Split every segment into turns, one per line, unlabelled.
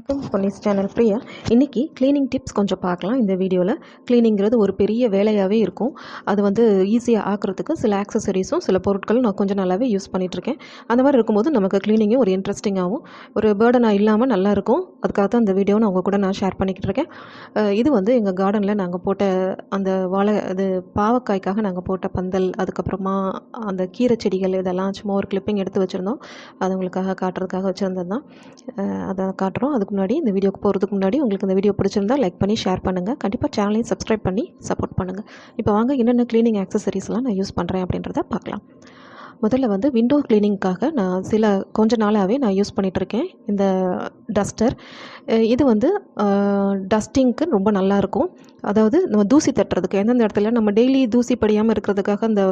வணக்கம் பொன்னிஸ் சேனல் பிரியா. இன்றைக்கி cleaning tips கொஞ்சம் பார்க்கலாம். இந்த வீடியோவில் க்ளீனிங்கிறது ஒரு பெரிய வேலையாகவே இருக்கும். அது ஈஸியாக ஆக்கிறதுக்கு சில ஆக்சசரிஸும் சில பொருட்களும் நான் கொஞ்சம் நல்லாவே யூஸ் பண்ணிகிட்ருக்கேன். அந்த மாதிரி இருக்கும்போது நமக்கு க்ளீனிங்கும் ஒரு இன்ட்ரெஸ்டிங்காகவும் ஒரு பேர்டனாக இல்லாமல் நல்லாயிருக்கும். அதுக்காக தான் இந்த வீடியோ நான் உங்கள் கூட நான் ஷேர் பண்ணிக்கிட்டு இருக்கேன். இது எங்கள் கார்டனில் நாங்கள் போட்ட அந்த பாவக்காய்க்காக நாங்கள் போட்ட பந்தல், அதுக்கப்புறமா அந்த கீரை செடிகள், இதெல்லாம் சும்மா ஒரு கிளிப்பிங் எடுத்து வச்சுருந்தோம். அது உங்களுக்காக காட்டுறதுக்காக வச்சுருந்தது தான். அதை காட்டுறோம். அதுக்கு முன்னாடி இந்த வீடியோக்கு போகிறதுக்கு முன்னாடி உங்களுக்கு இந்த வீடியோ பிடிச்சிருந்தா லைக் பண்ணி ஷேர் பண்ணுங்கள். கண்டிப்பாக சேனலையும் சப்ஸ்கிரைப் பண்ணி சப்போர்ட் பண்ணுங்கள். இப்போ வாங்க என்னென்ன க்ளீனிங் ஆக்சசரிஸ்லாம் நான் யூஸ் பண்ணுறேன் அப்படின்றத பார்க்கலாம். முதல்ல விண்டோ க்ளீனிங்காக நான் கொஞ்ச நாளாகவே நான் யூஸ் பண்ணிகிட்ருக்கேன் இந்த டஸ்டர். இது டஸ்டிங்க்கு ரொம்ப நல்லாயிருக்கும். அதாவது நம்ம தூசி தட்டுறதுக்கு எந்தெந்த இடத்துல நம்ம டெய்லி தூசி படியாமல் இருக்கிறதுக்காக அந்த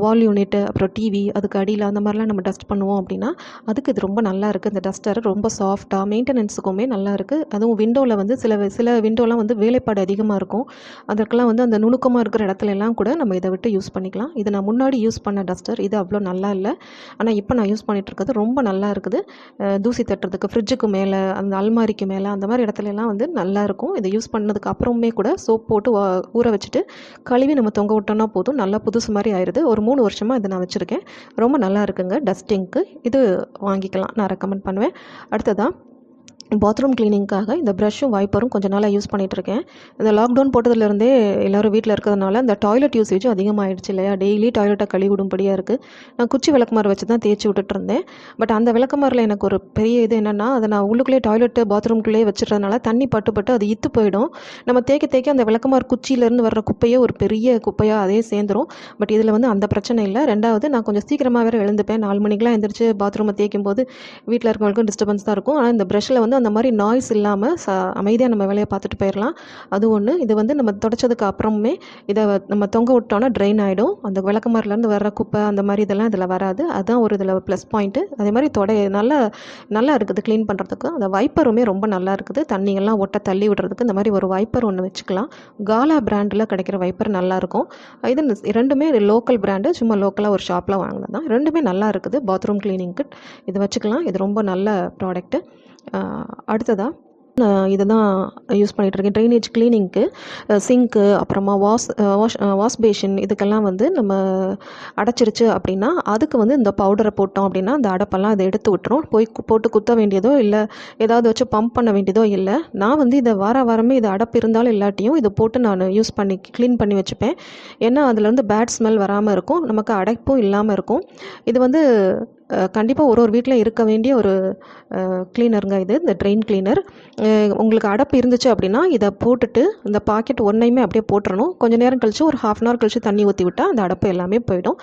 வால் யூனிட்டு, அப்புறம் டிவி, அதுக்கு அடியில் அந்த மாதிரிலாம் நம்ம டஸ்ட் பண்ணுவோம் அப்படின்னா அதுக்கு இது ரொம்ப நல்லா இருக்குது. இந்த டஸ்டர் ரொம்ப சாஃப்டாக, மெயின்டெனன்ஸுக்குமே நல்லா இருக்குது. அதுவும் விண்டோவில் சில விண்டோலாம் வேலைப்பாடு அதிகமாக இருக்கும். அதற்கெல்லாம் அந்த நுணுக்கமாக இருக்கிற இடத்துல எல்லாம் கூட நம்ம இதை விட்டு யூஸ் பண்ணிக்கலாம். இது நான் முன்னாடி யூஸ் பண்ண டஸ்டர். இது அவ்வளோ நல்லா இல்லை. ஆனால் இப்போ நான் யூஸ் பண்ணிகிட்ருக்கிறது ரொம்ப நல்லா இருக்குது. தூசி தட்டுறதுக்கு ஃப்ரிட்ஜுக்கு மேலே, அந்த அல்மாரிக்கு மேலே, அந்த மாதிரி இடத்துலலாம் நல்லாயிருக்கும். இதை யூஸ் பண்ணதுக்கு அப்புறமே கூட சோப் போட்டு ஊற வச்சுட்டு கழுவி நம்ம தொங்க விட்டோம்னா போதும், நல்லா புதுசு மாதிரி ஆயிடுது. ஒரு 3 வருஷமாக இதை நான் வச்சுருக்கேன். ரொம்ப நல்லா இருக்குங்க டஸ்டிங்க்கு. இது வாங்கிக்கலாம், நான் ரெக்கமெண்ட் பண்ணுவேன். அடுத்ததாக பாத்ரூம் க்ளீனிங்காக இந்த ப்ரஷ்ஷும் வைப்பரும் கொஞ்சம் நாளாக யூஸ் பண்ணிகிட்ருக்கேன். இந்த லாக்டவுன் போட்டதுலேருந்தே எல்லோரும் வீட்டில் இருக்கிறதுனால இந்த டாய்லெட் யூசேஜும் அதிகமாகிடுச்சு இல்லையா? டெய்லி டாய்லெட்டை கழுவி விடும்படியாக இருக்குது. நான் குச்சி விளக்குமாறு வச்சு தான் தேய்ச்சி விட்டுட்டுருந்தேன். பட் அந்த விளக்குமாரில் எனக்கு ஒரு பெரிய இது என்னென்னா, அதை நான் உள்ளுக்குள்ளே டாய்லெட்டு பாத்ரூம்குள்ளேயே வச்சுறதுனால தண்ணி பட்டு அது இத்து போயிடும். நம்ம தேய்க்க அந்த விளக்குமாறு குச்சியிலேருந்து வர்ற குப்பையே ஒரு பெரிய குப்பையாக அதே சேர்ந்துடும். பட் இதில் அந்த பிரச்சனை இல்லை. ரெண்டாவது, நான் கொஞ்சம் சீக்கிரமாக வேறு எழுந்துப்பேன். 4 மணிக்கெலாம் எழுந்திரிச்சு பாத்ரூமை தேய்க்கும் போது வீட்டில் இருக்கவங்களுக்கும் டிஸ்டர்பன்ஸ் தான் இருக்கும். ஆனால் இந்த ப்ரஷ்ஷில் அந்த மாதிரி நாய்ஸ் இல்லாமல் அமைதியாக நம்ம வேலையை பார்த்துட்டு போயிடலாம். அது ஒன்று. இது நம்ம தொடச்சதுக்கு அப்புறமே இதை நம்ம தொங்க விட்டோன்னா ட்ரெயின் ஆகிடும். அந்த விளக்குமாரிலேருந்து வர்ற குப்பை அந்த மாதிரி இதெல்லாம் இதில் வராது. அதுதான் ஒரு இதில் ப்ளஸ் பாயிண்ட்டு. அதே மாதிரி நல்லா இருக்குது க்ளீன் பண்ணுறதுக்கு. அந்த வைப்பருமே ரொம்ப நல்லா இருக்குது. தண்ணியெல்லாம் ஒட்ட தள்ளி விடுறதுக்கு இந்த மாதிரி ஒரு வைப்பர் ஒன்று வச்சுக்கலாம். காலா பிராண்டில் கிடைக்கிற வைப்பர் நல்லாயிருக்கும். இது ரெண்டுமே லோக்கல் பிராண்டு, சும்மா லோக்கலாக ஒரு ஷாப்பில் வாங்கினது தான். ரெண்டுமே நல்லா இருக்குது பாத்ரூம் க்ளீனிங்க்கு. இது வச்சுக்கலாம். இது ரொம்ப நல்ல ப்ராடக்ட்டு. அடுத்ததாக நான் இதை தான் யூஸ் பண்ணிகிட்ருக்கேன் ட்ரைனேஜ் க்ளீனிங்க்கு. சிங்க்கு, அப்புறமா வாஷ் பேஷன், இதுக்கெல்லாம் நம்ம அடைச்சிருச்சு அப்படின்னா அதுக்கு இந்த பவுடரை போட்டோம் அப்படின்னா அந்த அடைப்பெல்லாம் அதை எடுத்து விட்டுரும். போட்டு குத்த வேண்டியதோ இல்லை ஏதாவது வச்சு பம்ப் பண்ண வேண்டியதோ இல்லை. நான் இது வாரமே இது அடைப்பு இருந்தாலும் இல்லாட்டியும் இதை போட்டு நான் க்ளீன் பண்ணி வச்சுப்பேன். ஏன்னா அதுலேருந்து பேட் ஸ்மெல் வராமல் இருக்கும், நமக்கு அடைப்பும் இல்லாமல் இருக்கும். இது கண்டிப்பாக ஒரு வீட்டில் இருக்க வேண்டிய ஒரு க்ளீனருங்க இது, இந்த ட்ரெயின் க்ளீனர். உங்களுக்கு அடைப்பு இருந்துச்சு அப்படின்னா இதை போட்டுட்டு இந்த பாக்கெட் ஒன்றையுமே அப்படியே போட்டுறணும். கொஞ்சம் நேரம் கழிச்சு ஒரு ½ hour கழிச்சு தண்ணி ஊற்றி விட்டால் அந்த அடைப்பு எல்லாமே போயிடும்.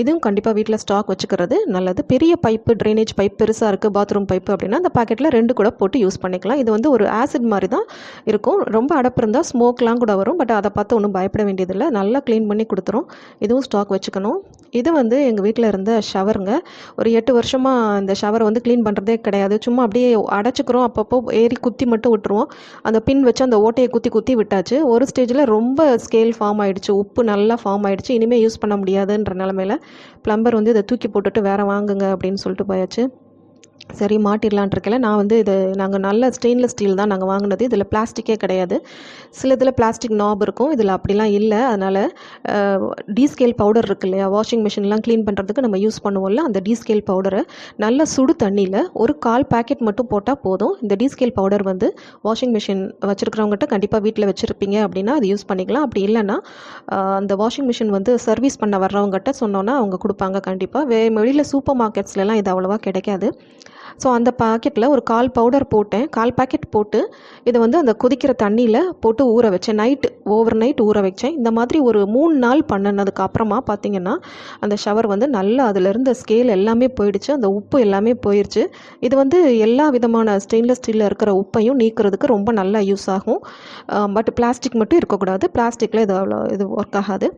இதுவும் கண்டிப்பாக வீட்டில் ஸ்டாக் வச்சுக்கிறது நல்லது. பெரிய பைப்பு, ட்ரைனேஜ் பைப் பெருசாக இருக்குது, பாத்ரூம் பைப்பு அப்படின்னா அந்த பாக்கெட்டில் 2 கூட போட்டு யூஸ் பண்ணிக்கலாம். இது ஒரு ஆசிட் மாதிரி தான் இருக்கும். ரொம்ப அடைப்பு இருந்தால் ஸ்மோக்லாம் கூட வரும். பட் அதை பார்த்து ஒன்றும் பயப்பட வேண்டியதில்லை. நல்லா க்ளீன் பண்ணி கொடுத்துரும். இதுவும் ஸ்டாக் வச்சுக்கணும். இது எங்கள் வீட்டில் இருந்த ஷவருங்க. ஒரு 8 வருஷமாக இந்த ஷவர் க்ளீன் பண்ணுறதே கிடையாது. சும்மா அப்படியே அடைச்சிக்கிறோம், அப்பப்போ ஏறி குத்தி மட்டும் விட்டுருவோம். அந்த பின் வச்சு அந்த ஓட்டையை குத்தி விட்டாச்சு. ஒரு ஸ்டேஜில் ரொம்ப ஸ்கேல் ஃபார்ம் ஆகிடுச்சு, உப்பு நல்லா ஃபார்ம் ஆகிடுச்சு. இனிமேல் யூஸ் பண்ண முடியாதுன்ற நிலமையில ப்ளம்பர் இதை தூக்கி போட்டுட்டு வேறு வாங்குங்க அப்படின்னு சொல்லிட்டு போயாச்சு. சரி, மாட்டிடலான் இருக்கல. நான் நாங்கள் நல்ல ஸ்டெயின்லெஸ் ஸ்டீல் தான் நாங்கள் வாங்கினது. இதில் பிளாஸ்டிக்கே கிடையாது. சில இதில் பிளாஸ்டிக் நாப் இருக்கும், இதில் அப்படிலாம் இல்லை. அதனால் டீஸ்கேல் பவுடர் இருக்குது இல்லையா, வாஷிங் மிஷின்லாம் க்ளீன் பண்ணுறதுக்கு நம்ம யூஸ் பண்ணுவோம்ல, அந்த டீஸ்கேல் பவுடரை நல்ல சுடு தண்ணியில் ஒரு 1/4 பாக்கெட் மட்டும் போட்டால் போதும். இந்த டீஸ்கேல் பவுடர் வாஷிங் மிஷின் வச்சுருக்கிறவங்ககிட்ட கண்டிப்பாக வீட்டில் வச்சுருப்பீங்க அப்படின்னா அது யூஸ் பண்ணிக்கலாம். அப்படி இல்லைன்னா அந்த வாஷிங் மிஷின் சர்வீஸ் பண்ண வர்றவங்ககிட்ட சொன்னோன்னா அவங்க கொடுப்பாங்க கண்டிப்பாக. வெளியில் சூப்பர் மார்க்கெட்ஸ்லாம் இது அவ்வளோவா கிடைக்காது. ஸோ அந்த பாக்கெட்டில் ஒரு 1/4 பவுடர் போட்டேன். 1/4 பாக்கெட் போட்டு இதை அந்த கொதிக்கிற தண்ணியில் போட்டு ஊற வச்சேன். ஓவர் நைட் ஊற வச்சேன். இந்த மாதிரி ஒரு 3 நாள் பண்ணினதுக்கு அப்புறமா பார்த்திங்கன்னா அந்த ஷவர் நல்லா அதிலிருந்த ஸ்கேல் எல்லாமே போயிடுச்சு, அந்த உப்பு எல்லாமே போயிடுச்சு. இது எல்லா விதமான ஸ்டெயின்லெஸ் ஸ்டீலில் இருக்கிற உப்பையும் நீக்கிறதுக்கு ரொம்ப நல்லா யூஸ் ஆகும். பட் பிளாஸ்டிக் மட்டும் இருக்கக்கூடாது. பிளாஸ்டிக்கில் இது ஒர்க் ஆகாது.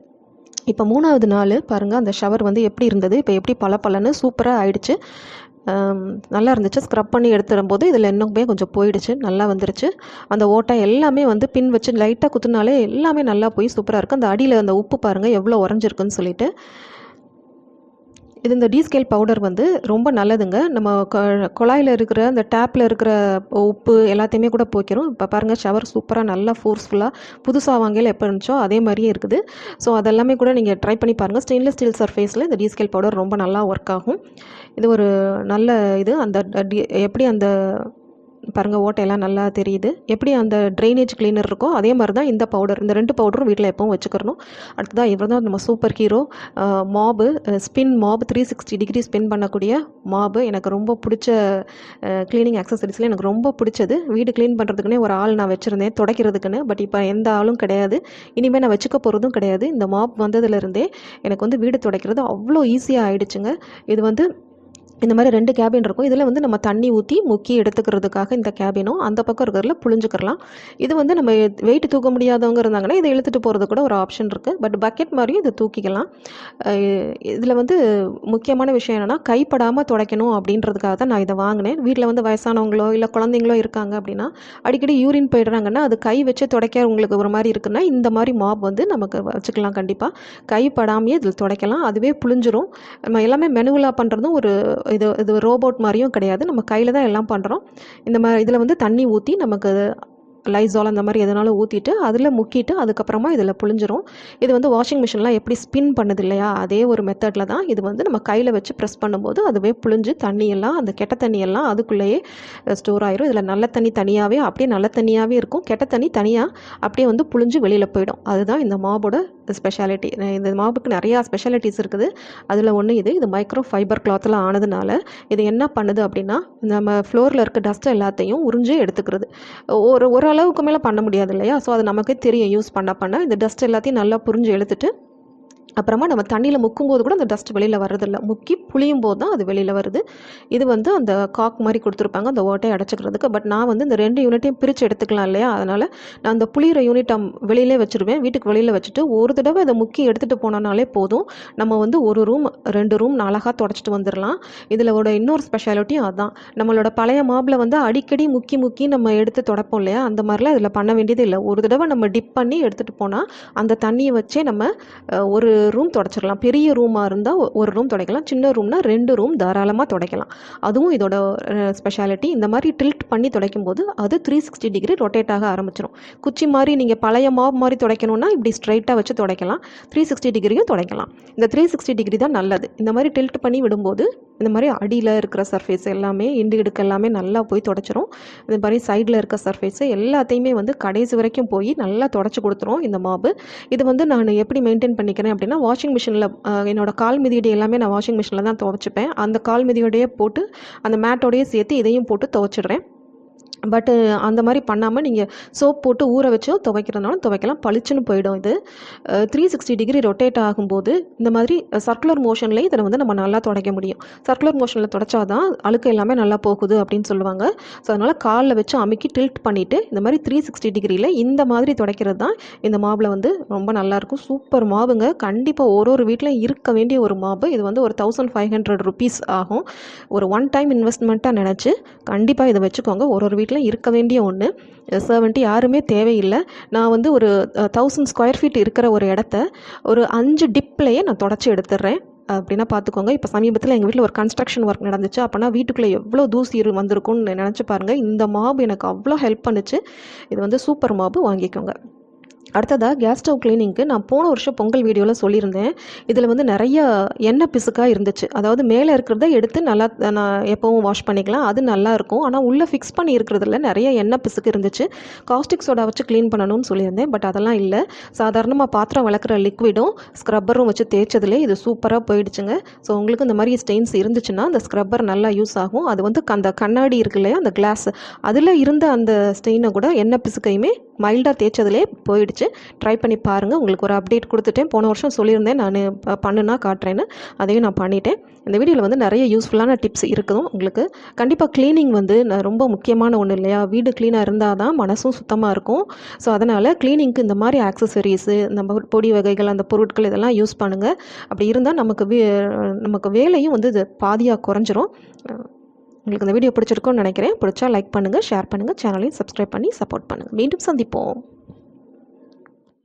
இப்போ 3ஆவது நாள் பாருங்கள், அந்த ஷவர் எப்படி இருந்தது, இப்போ எப்படி பளபளன்னு சூப்பராக ஆயிடுச்சு. நல்லா இருந்துச்சு. ஸ்க்ரப் பண்ணி எடுத்துடும்போது இதில் இன்னுமே கொஞ்சம் போயிடுச்சு, நல்லா வந்துருச்சு. அந்த ஓட்டை எல்லாமே பின் வச்சு லைட்டாக குத்துனாலே எல்லாமே நல்லா போய் சூப்பராக இருக்குது. அந்த அடியில் அந்த உப்பு பாருங்கள் எவ்வளோ உறைஞ்சிருக்குன்னு சொல்லிட்டு. இது இந்த டீஸ்கேல் பவுடர் வந்து ரொம்ப நல்லதுங்க. நம்ம குழாயில் இருக்கிற அந்த டேப்பில் இருக்கிற உப்பு எல்லாத்தையுமே கூட போய்க்கிறோம். இப்போ பாருங்கள், ஷவர் சூப்பராக நல்லா ஃபோர்ஸ்ஃபுல்லாக புதுசாக வாங்கையில் எப்போ இருந்துச்சோ அதே மாதிரியே இருக்குது. ஸோ அதெல்லாமே கூட நீங்கள் ட்ரை பண்ணி பாருங்கள். ஸ்டெயின்லெஸ் ஸ்டீல் சர்ஃபேஸில் இந்த டீஸ்கேல் பவுடர் ரொம்ப நல்லா ஒர்க் ஆகும். இது ஒரு நல்ல இது. அந்த எப்படி அந்த பாருங்கள் ஓட்டையெல்லாம் நல்லா தெரியுது. எப்படி அந்த ட்ரைனேஜ் கிளீனர் இருக்கோ அதே மாதிரி தான் இந்த பவுடர். இந்த 2 பவுடரும் வீட்டில் எப்பவும் வச்சுக்கிறணும். அடுத்ததாக இவர் தான் நம்ம super hero mob, spin mop, 360 degree spin பண்ணக்கூடிய மாபு. எனக்கு ரொம்ப பிடிச்ச க்ளீனிங் ஆக்சசரிஸில் எனக்கு ரொம்ப பிடிச்சது. வீடு க்ளீன் பண்ணுறதுக்குன்னே ஒரு ஆள் நான் வச்சுருந்தேன் துடைக்கிறதுக்குன்னு. பட் இப்போ எந்த ஆளும் கிடையாது, இனிமேல் நான் வச்சுக்க போகிறதும் கிடையாது. இந்த மாப் வந்ததுலேருந்தே எனக்கு வந்து வீடு துடைக்கிறது அவ்வளோ ஈஸியாக ஆகிடுச்சுங்க. இது வந்து இந்த மாதிரி 2 கேபின் இருக்கும். இதில் வந்து நம்ம தண்ணி ஊற்றி முக்கி எடுத்துக்கிறதுக்காக இந்த கேபினும், அந்த பக்கம் இருக்கிறதுல புழிஞ்சுக்கிறலாம். இது வந்து நம்ம வெயிட் தூக்க முடியாதவங்க இருந்தாங்கன்னா இதை இழுத்துட்டு போகிறது கூட ஒரு ஆப்ஷன் இருக்குது. பட் பக்கெட் மாதிரியும் இதை தூக்கிக்கலாம். இதில் வந்து முக்கியமான விஷயம் என்னென்னா, கைப்படாமல் துடைக்கணும் அப்படின்றதுக்காக தான் நான் இதை வாங்கினேன். வீட்டில் வந்து வயசானவங்களோ இல்லை குழந்தைங்களோ இருக்காங்க அப்படின்னா, அடிக்கடி யூரின் போயிடுறாங்கன்னா அது கை வச்சு துடைக்க உங்களுக்கு ஒரு மாதிரி இருக்குன்னா இந்த மாதிரி மாப் வந்து நமக்கு வச்சுக்கலாம். கண்டிப்பாக கைப்படாமையே இதில் துடைக்கலாம். அதுவே புழிஞ்சிரும். நம்ம எல்லாமே மெனுவலாக பண்ணுறதும் இது ரோபோட் மாதிரியும் கிடையாது. நம்ம கையில் தான் எல்லாம் பண்ணுறோம். இந்த மாதிரி இதில் வந்து தண்ணி ஊற்றி நமக்கு லைசால் அந்த மாதிரி எதனாலும் ஊற்றிட்டு அதில் முக்கிட்டு அதுக்கப்புறமா இதில் புழிஞ்சிரும். இது வந்து வாஷிங் மிஷின்லாம் எப்படி ஸ்பின் பண்ணுது இல்லையா, அதே ஒரு மெத்தடில் தான் இது வந்து நம்ம கையில் வச்சு ப்ரெஸ் பண்ணும்போது அதுவே புழிஞ்சு தண்ணியெல்லாம், அந்த கெட்ட தண்ணியெல்லாம் அதுக்குள்ளேயே ஸ்டோர் ஆயிரும். இதில் நல்ல தண்ணி தனியாகவே அப்படியே நல்ல தண்ணியாகவே இருக்கும், கெட்ட தண்ணி தனியாக அப்படியே வந்து புழிஞ்சு வெளியில் போயிடும். அதுதான் இந்த மாபோட ஸ்பெஷாலிட்டி. இந்த மாபுக்கு நிறையா ஸ்பெஷாலிட்டிஸ் இருக்குது. அதில் ஒன்று இது மைக்ரோ ஃபைபர் கிளாத்தில் ஆனதுனால இது என்ன பண்ணுது அப்படின்னா, நம்ம ஃப்ளோரில் இருக்க டஸ்ட் எல்லாத்தையும் உறிஞ்சு எடுத்துக்கிறது. ஒரு அளவுக்கு மேலே பண்ண முடியாது இல்லையா. ஸோ அது நமக்கே தெரியும், யூஸ் பண்ண இந்த டஸ்ட் எல்லாத்தையும் நல்லா புரிஞ்சு எடுத்துட்டு அப்புறமா நம்ம தண்ணியில் முக்கும்போது கூட அந்த டஸ்ட் வெளியில் வர்றதில்ல. முக்கி புளியும் போது தான் அது வெளியில் வருது. இது வந்து அந்த காக் மாதிரி கொடுத்துருப்பாங்க அந்த ஓட்டையை அடைச்சிக்கிறதுக்கு. பட் நான் வந்து இந்த 2 யூனிட்டையும் பிரித்து எடுத்துக்கலாம் இல்லையா, அதனால் நான் அந்த புளிகிற யூனிட்டை வெளியிலே வச்சுருவேன். வீட்டுக்கு வெளியில் வச்சுட்டு ஒரு தடவை அதை முக்கி எடுத்துகிட்டு போனோனாலே போதும். நம்ம வந்து ஒரு ரூம் 2 ரூம் அழகாக தொடச்சிட்டு வந்துடலாம். இதில் இன்னொரு ஸ்பெஷாலிட்டியும் அதுதான். நம்மளோட பழைய மாபில் வந்து அடிக்கடி முக்கி நம்ம எடுத்து தொடப்போம் இல்லையா, அந்த மாதிரிலாம் இதில் பண்ண வேண்டியது இல்லை. ஒரு தடவை நம்ம டிப் பண்ணி எடுத்துகிட்டு போனால் அந்த தண்ணியை வச்சே நம்ம ஒரு ரூம் துடைச்சிடலாம். பெரிய ரூமாக இருந்தால் ஒரு ரூம் துடைக்கலாம், சின்ன ரூம்னா 2 ரூம் தாராளமாக துடைக்கலாம். அதுவும் இதோட ஸ்பெஷாலிட்டி. இந்த மாதிரி டில்ட் பண்ணி துடைக்கும் போது அது 360 டிகிரி ரொட்டேட் ஆக ஆரம்பிச்சிடும். குச்சி மாதிரி நீங்கள் பழைய மாப் மாதிரி துடைக்கணும்னா இப்படி ஸ்ட்ரைட்டாக வச்சு துடைக்கலாம், 360 டிகிரியும் துடைக்கலாம். இந்த 360 டிகிரி தான் நல்லது. இந்த மாதிரி டில்ட் பண்ணி விடும்போது இந்த மாதிரி அடியில் இருக்கிற சர்ஃபேஸ் எல்லாமே இடுக்கு எல்லாமே நல்லா போய் துடைச்சிரும். இந்த மாதிரி சைடில் இருக்க சர்ஃபேஸு எல்லாத்தையுமே வந்து கடைசி வரைக்கும் போய் நல்லா துடைச்சி கொடுத்துரும் இந்த மாபு. இது வந்து நான் எப்படி மெயின்டைன் பண்ணிக்கிறேன் அப்படின்னா, வாஷிங் மிஷினில் என்னோடய கால் மிதியடி எல்லாமே நான் வாஷிங் மிஷினில் தான் துவைச்சிப்பேன். அந்த கால் மிதியோடையே போட்டு அந்த மேட்டோடையே சேர்த்து இதையும் போட்டு துவைச்சிடுறேன். பட்டு அந்த மாதிரி பண்ணாமல் நீங்கள் சோப் போட்டு ஊற வச்சோ துவைக்கிறதுனாலும் துவைக்கலாம், பளிச்சுன்னு போயிடும். இது 360 டிகிரி ரொட்டேட் ஆகும்போது இந்த மாதிரி சர்க்குலர் மோஷன்லேயே இதை வந்து நம்ம நல்லா துடைக்க முடியும். சர்க்குலர் மோஷனில் துடைச்சா தான் அழுக்கு எல்லாமே நல்லா போகுது அப்படின்னு சொல்லுவாங்க. ஸோ அதனால் காலில் வச்சு அமுக்கி டில்ட் பண்ணிவிட்டு இந்த மாதிரி 360 டிகிரியில் இந்த மாதிரி துடைக்கிறது தான் இந்த மாபில் வந்து ரொம்ப நல்லாயிருக்கும். சூப்பர் மாவுங்க. கண்டிப்பாக ஒரு வீட்டில் இருக்க வேண்டிய ஒரு மாபு. இது வந்து ஒரு 1500 ருபீஸ் ஆகும். ஒரு ஒன் டைம் இன்வெஸ்ட்மெண்ட்டாக நினச்சி கண்டிப்பாக இதை வச்சுக்கோங்க. ஒரு வீட்டில் இருக்க வேண்டிய ஒன்று. சர்வெண்ட் யாருமே தேவையில்லை. நான் வந்து ஒரு 1000 ஸ்கொயர் ஃபீட் இருக்கிற ஒரு இடத்த ஒரு 5 டிப்லேயே நான் தொடச்சி எடுத்துடுறேன் அப்படின்னா பார்த்துக்கோங்க. இப்போ சமீபத்தில் எங்கள் வீட்டில் ஒரு கன்ஸ்ட்ரக்ஷன் ஒர்க் நடந்துச்சு. அப்போனா வீட்டுக்குள்ளே எவ்வளோ தூசி வந்திருக்கும்னு நினச்சி பாருங்கள். இந்த மாபு எனக்கு அவ்வளோ ஹெல்ப் பண்ணுச்சு. இது வந்து சூப்பர் மாபு, வாங்கிக்கோங்க. அடுத்ததாக கேஸ் ஸ்டவ் கிளீனிங்க்கு நான் போன வருஷம் பொங்கல் வீடியோவில் சொல்லியிருந்தேன். இதில் வந்து நிறைய எண்ணெய் பிசுக்காக இருந்துச்சு. அதாவது மேலே இருக்கிறத எடுத்து நல்லா நான் எப்போவும் வாஷ் பண்ணிக்கலாம், அது நல்லா இருக்கும். ஆனால் உள்ளே ஃபிக்ஸ் பண்ணி இருக்கிறதுல நிறைய எண்ணெய் பிசுக்கு இருந்துச்சு. காஸ்டிக் சோடா வச்சு க்ளீன் பண்ணணும்னு சொல்லியிருந்தேன். பட் அதெல்லாம் இல்லை. சாதாரணமாக பாத்திரம் வளர்க்குற லிக்விடும் ஸ்க்ரப்பரும் வச்சு தேய்ச்சதுலே இது சூப்பராக போயிடுச்சுங்க. ஸோ உங்களுக்கு இந்த மாதிரி ஸ்டெயின்ஸ் இருந்துச்சுன்னா அந்த ஸ்க்ரப்பர் நல்லா யூஸ் ஆகும். அது வந்து அந்த கண்ணாடி இருக்கு இல்லையா, அந்த கிளாஸ், அதில் இருந்த அந்த ஸ்டெயினை கூட எண்ணெய் பிசுக்கையுமே மைல்டாக தேய்ச்சதுலே போயிடுச்சு. ட்ரை பண்ணி பாருங்கள். உங்களுக்கு ஒரு அப்டேட் கொடுத்துட்டேன். போன வருஷம் சொல்லியிருந்தேன் நான் பண்ணுனா காட்டுறேன்னு, அதையும் நான் பண்ணிட்டேன். இந்த வீடியோவில் வந்து நிறைய யூஸ்ஃபுல்லான டிப்ஸ் இருக்கும் உங்களுக்கு. கண்டிப்பாக க்ளீனிங் வந்து ரொம்ப முக்கியமான ஒன்று இல்லையா. வீடு க்ளீனாக இருந்தால் தான் மனசும் சுத்தமாக இருக்கும். ஸோ அதனால் க்ளீனிங்க்கு இந்த மாதிரி ஆக்சசரிஸு, நம்ம பொடி வகைகள், அந்த பொருட்கள் இதெல்லாம் யூஸ் பண்ணுங்கள். அப்படி இருந்தால் நமக்கு வேலையும் வந்து இது பாதியாக குறைஞ்சிரும். உங்களுக்கு இந்த வீடியோ பிடிச்சிருக்கும்னு நினைக்கிறேன். பிடிச்சா லைக் பண்ணுங்கள், ஷேர் பண்ணுங்கள், சேனலையும் சப்ஸ்கிரைப் பண்ணி சப்போர்ட் பண்ணுங்கள். மீண்டும் சந்திப்போம்.